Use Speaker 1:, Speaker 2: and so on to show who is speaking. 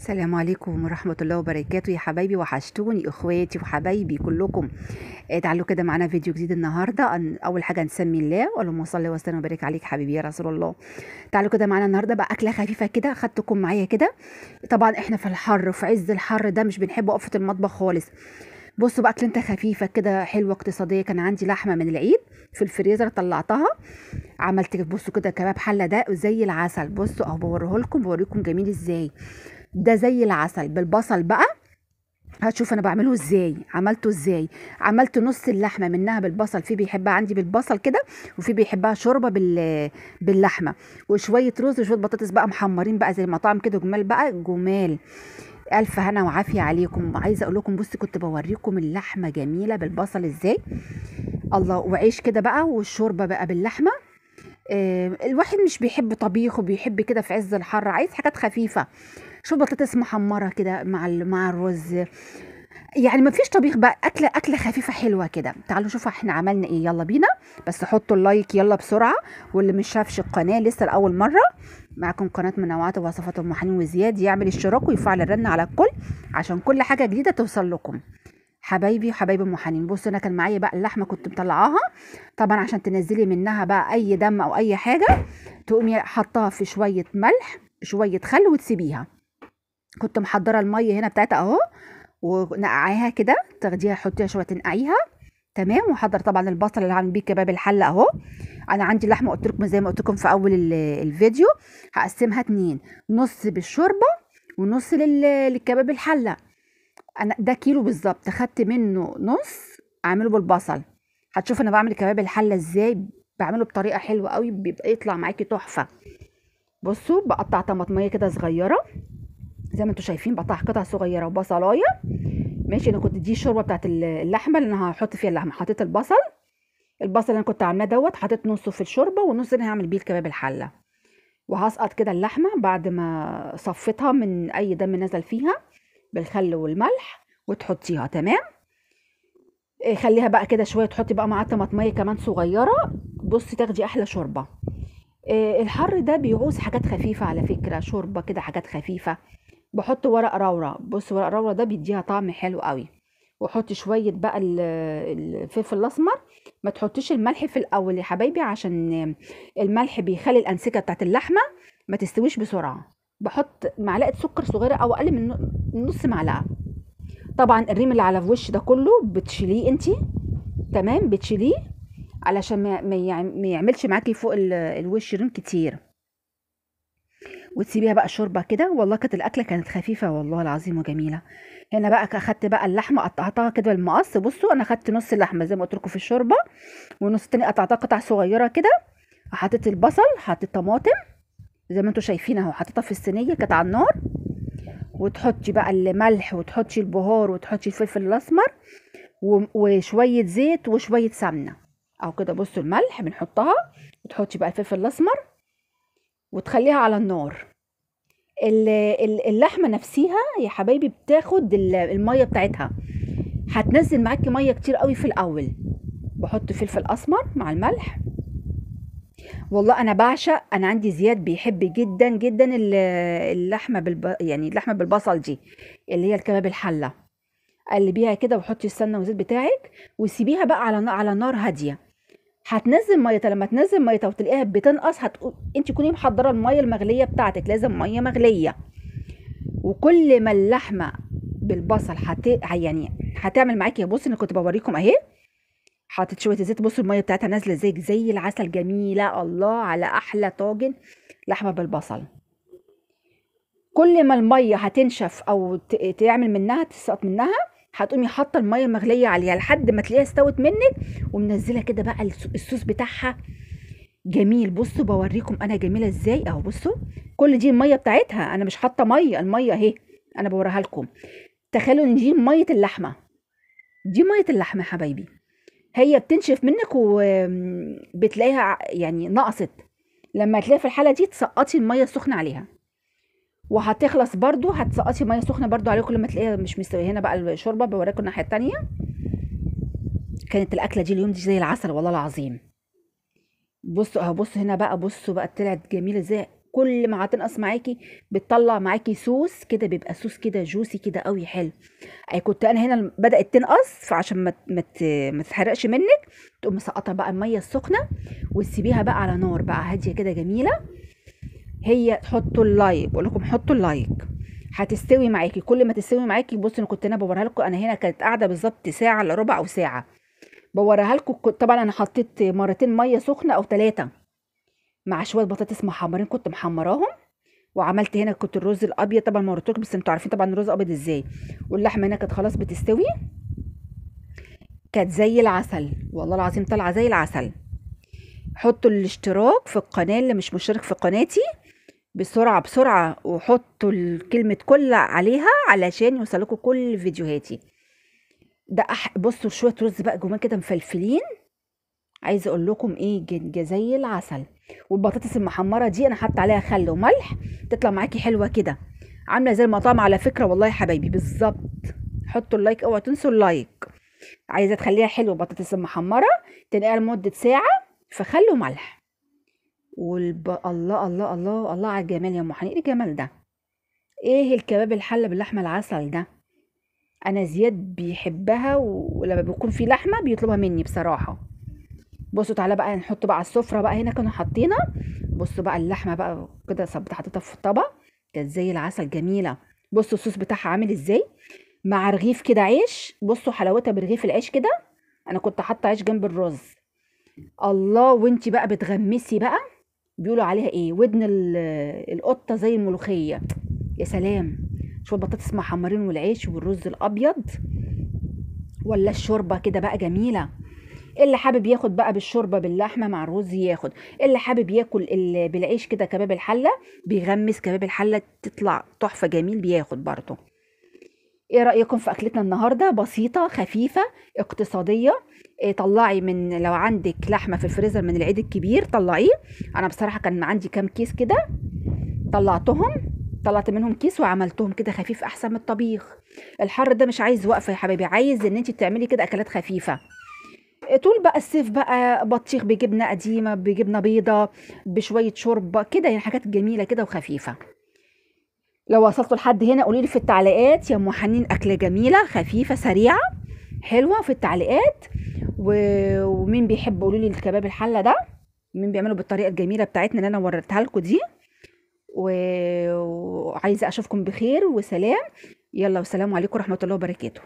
Speaker 1: السلام عليكم ورحمة الله وبركاته يا حبايبي، وحشتوني اخواتي وحبايبي كلكم. تعالوا كده معانا فيديو جديد النهارده. اول حاجه نسمي الله، اللهم صل وسلم وبارك عليك حبيبي يا رسول الله. تعالوا كده معانا النهارده بقى اكله خفيفه كده، خدتكم معايا كده. طبعا احنا في الحر، في عز الحر ده مش بنحب وقفه المطبخ خالص. بصوا بقى اكلتها خفيفه كده حلوه اقتصاديه. كان عندي لحمه من العيد في الفريزر طلعتها، عملت بصوا كده كباب حله ده زي العسل. بصوا اهو بوريكم جميل ازاي. ده زي العسل بالبصل بقى. هتشوف انا بعمله ازاي، عملته ازاي. عملت نص اللحمه منها بالبصل، في بيحبها عندي بالبصل كده، وفي بيحبها شوربه باللحمه، وشويه رز وشويه بطاطس بقى محمرين بقى زي المطاعم كده، جمال بقى جمال. الف هنا وعافيه عليكم. عايزه اقول لكم بصي، كنت بوريكم اللحمه جميله بالبصل ازاي. الله. وعيش كده بقى، والشوربه بقى باللحمه. الواحد مش بيحب طبيخ، وبيحب كده في عز الحر عايز حاجات خفيفه. شو بطاطس محمره كده مع الرز. يعني ما فيش طبيخ بقى، اكله خفيفه حلوه كده. تعالوا شوفوا احنا عملنا ايه، يلا بينا. بس حطوا اللايك يلا بسرعه، واللي مش شافش القناه لسه لاول مره، معاكم قناه منوعات ووصفات ام حنين وزياد، يعمل اشتراك ويفعل الرن على الكل عشان كل حاجه جديده توصل لكم. حبايبي وحبايب ام حنين، بصوا انا كان معايا بقى اللحمه كنت مطلعاها. طبعا عشان تنزلي منها بقى اي دم او اي حاجه، تقومي حطها في شويه ملح شويه خل وتسيبيها. كنت محضره الميه هنا بتاعتها اهو، ونقعيها كده، تاخديها تحطيها شويه تنقعيها. تمام. وحضر طبعا البصل اللي هعمل بيه كباب الحله اهو. انا عندي لحمه قلت لكم زي ما قلت لكم في اول الفيديو، هقسمها اتنين، نص بالشوربه ونص للكباب الحله. انا ده كيلو بالظبط، خدت منه نص اعمله بالبصل. هتشوف انا بعمل كباب الحله ازاي، بعمله بطريقه حلوه قوي، بيبقى يطلع معاكي تحفه. بصوا بقطع طماطميه كده صغيره زي ما انتم شايفين، بقطع قطع صغيره وبصلايه. ماشي. انا كنت دي الشوربه بتاعت اللحمه اللي انا هحط فيها اللحمه، حطيت البصل اللي انا كنت عاملاه دوت، حطيت نصه في الشوربه ونص اللي هعمل بيه الكباب الحله. وهسقط كده اللحمه بعد ما صفيتها من اي دم نزل فيها بالخل والملح، وتحطيها. تمام. خليها بقى كده شويه، تحطي بقى معاها طماطميه كمان صغيره. بصي تاخدي احلى شوربه. الحر ده بيعوز حاجات خفيفه على فكره، شوربه كده حاجات خفيفه. بحط ورق راورة. بص ورق راورة ده بيديها طعم حلو قوي. وحطي شويه بقى الفلفل الاسمر. ما تحطيش الملح في الاول يا حبايبي، عشان الملح بيخلي الانسجه بتاعت اللحمه ما تستويش بسرعه. بحط معلقه سكر صغيره او اقل من نص معلقه. طبعا الريم اللي على الوش ده كله بتشيليه انتي. تمام. بتشيليه علشان ما يعملش معاكي فوق الوش ريم كتير. وتسيبيها بقى شوربه كده. والله كانت الاكله كانت خفيفه والله العظيم وجميله. هنا بقى اخدت بقى اللحمه قطعتها كده بالمقص. بصوا انا اخدت نص اللحمه زي ما قلت لكم في الشوربه، والنص التاني قطعتها قطع صغيره كده. حطيت البصل، حطيت طماطم زي ما انتم شايفين اهو، حطيتها في الصينيه كانت على النار. وتحطي بقى الملح، وتحطي البهار، وتحطي الفلفل الاسمر، وشويه زيت وشويه سمنه او كده. بصوا الملح بنحطها، وتحطي بقى الفلفل الاسمر، وتخليها على النار. اللحمه نفسيها يا حبايبي بتاخد الميه بتاعتها، هتنزل معاكي ميه كتير قوي في الاول. بحط فلفل اسمر مع الملح. والله انا بعشق، انا عندي زياد بيحب جدا جدا اللحمه يعني اللحمه بالبصل دي، اللي هي الكباب الحله. قلبيها كده، وحطي السمنه والزيت بتاعك، وسيبيها بقى على نار هاديه. هتنزل ميتها. لما تنزل ميتها وتلاقيها بتنقص، انت تكوني محضره الميه المغليه بتاعتك، لازم ميه مغليه. وكل ما اللحمه بالبصل يعني هتعمل معاكي. بصي انا كنت بوريكم اهي، حطيت شويه زيت. بصوا الميه بتاعتها نازله زي العسل، جميله. الله على احلى طاجن لحمه بالبصل. كل ما الميه هتنشف او تعمل منها تسقط منها، هتقومي حاطه الميه المغليه عليها لحد ما تلاقيها استوت منك، ومنزله كده بقى الصوص بتاعها جميل. بصوا بوريكم انا جميله ازاي اهو. بصوا كل دي الميه بتاعتها، انا مش حاطه ميه، الميه اهي انا بوريها لكم. تخيلوا ان دي ميه اللحمه، دي ميه اللحمه يا حبايبي. هي بتنشف منك وبتلاقيها يعني نقصت. لما تلاقيها في الحاله دي تسقطي الميه السخنه عليها، وهتخلص برضو هتسقطي ميه سخنه برضو عليها. كل ما تلاقيها مش مستويه. هنا بقى الشوربه بوريكم الناحيه التانيه. كانت الاكله دي اليوم دي زي العسل والله العظيم. بصوا اهو، بصوا هنا بقى، بصوا بقى طلعت جميله ازاي. كل ما هتنقص معاكي بتطلع معاكي صوص كده، بيبقى صوص كده جوسي كده قوي حلو. كنت انا هنا بدات تنقص، فعشان ما تتحرقش منك تقوم مسقطه بقى الميه السخنه وتسيبيها بقى على نار بقى هاديه كده جميله. هي تحطوا اللايك، بقول لكم حطوا اللايك، هتستوي معاكي. كل ما تستوي معاكي، بصوا انا كنت بوريها لكم، انا هنا كانت قاعده بالظبط ساعه الا ربع او ساعه بوريها لكم. طبعا انا حطيت مرتين ميه سخنه او ثلاثه مع شويه بطاطس محمرين كنت محمراهم. وعملت هنا كنت الرز الابيض، طبعا ما وريتلكم بس انتوا عارفين طبعا الرز الابيض ازاي. واللحمه هنا كانت خلاص بتستوي، كانت زي العسل والله العظيم، طالعه زي العسل. حطوا الاشتراك في القناه اللي مش مشترك في قناتي بسرعه بسرعه، وحطوا كلمه كل عليها علشان يوصلكوا كل فيديوهاتي. ده بصوا شويه رز بقى جمال كده مفلفلين، عايزه اقول لكم ايه، زي العسل. والبطاطس المحمره دي انا حاطه عليها خل وملح، تطلع معاكي حلوه كده، عامله زي المطاعم على فكره والله يا حبايبي بالظبط. حطوا اللايك، اوعوا تنسوا اللايك. عايزه تخليها حلوه البطاطس المحمره، تنقلها لمده ساعه في خل وملح. الله الله الله الله على الجمال يا ام حنين، ايه الجمال ده؟ ايه الكباب الحله باللحمه العسل ده؟ انا زياد بيحبها، ولما بيكون في لحمه بيطلبها مني بصراحه. بصوا تعالى بقى نحط بقى على السفره بقى، هنا كنا حاطينها. بصوا بقى اللحمه بقى كده صبت حطيتها في الطبق، كانت زي العسل جميله. بصوا الصوص بتاعها عامل ازاي، مع رغيف كده عيش. بصوا حلاوتها برغيف العيش كده، انا كنت حاطه عيش جنب الرز. الله، وانتي بقى بتغمسي بقى، بيقولوا عليها ايه، ودن القطه زي الملوخيه. يا سلام، شويه بطاطس محمرين والعيش والرز الابيض، ولا الشوربه كده بقى جميله. اللي حابب ياخد بقى بالشوربه باللحمه مع الرز ياخد، اللي حابب ياكل بالعيش كده كباب الحله بيغمس كباب الحله تطلع تحفه جميل بياخد برضه. ايه رايكم في اكلتنا النهارده؟ بسيطه خفيفه اقتصاديه. طلعي من لو عندك لحمه في الفريزر من العيد الكبير طلعيه. انا بصراحه كان عندي كام كيس كده، طلعتهم، طلعت منهم كيس وعملتهم كده خفيف احسن من الطبيخ. الحر ده مش عايز وقفه يا حبايبي، عايز ان انت تعملي كده اكلات خفيفه. طول بقى الصيف بقى بطيخ بجبنه قديمه، بجبنه بيضه، بشويه شوربه كده، يعني حاجات جميله كده وخفيفه. لو وصلتوا لحد هنا قولوا لي في التعليقات يا ام حنين، اكله جميله خفيفه سريعه حلوه في التعليقات. ومين بيحب قولوا لي الكباب الحله ده، مين بيعمله بالطريقه الجميله بتاعتنا اللي انا وريتها لكم دي. وعايزه اشوفكم بخير وسلام. يلا، والسلام عليكم ورحمه الله وبركاته.